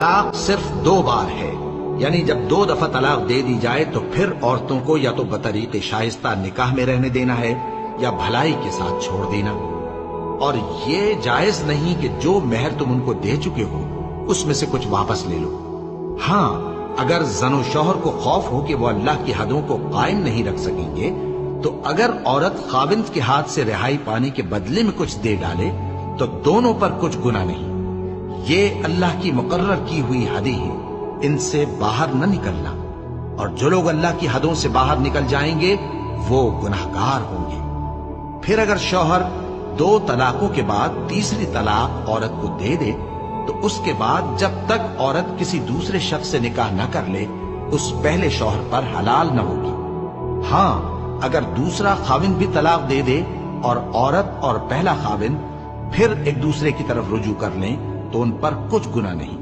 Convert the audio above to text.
तलाक सिर्फ 2 बार है, यानी जब 2 दफा तलाक दे दी जाए तो फिर औरतों को या तो बतरीके शाइस्ता निकाह में रहने देना है या भलाई के साथ छोड़ देना। और ये जायज नहीं कि जो मेहर तुम उनको दे चुके हो उसमें से कुछ वापस ले लो। हाँ, अगर जनो शौहर को खौफ हो कि वो अल्लाह की हदों को कायम नहीं रख सकेंगे, तो अगर औरत खाविंद के हाथ से रिहाई पाने के बदले में कुछ दे डाले तो दोनों पर कुछ गुनाह नहीं। ये अल्लाह की मुकर्रर की हुई हदें हैं, इनसे बाहर न निकलना। और जो लोग अल्लाह की हदों से बाहर निकल जाएंगे वो गुनाहगार होंगे। फिर अगर शौहर 2 तलाकों के बाद तीसरी तलाक औरत को दे दे तो उसके बाद जब तक औरत किसी दूसरे शख्स से निकाह न कर ले उस पहले शौहर पर हलाल न होगी। हाँ, अगर दूसरा खाविंद भी तलाक दे दे और औरत और पहला खाविंद फिर एक दूसरे की तरफ रुजू कर लें तो उन पर कुछ गुनाह नहीं।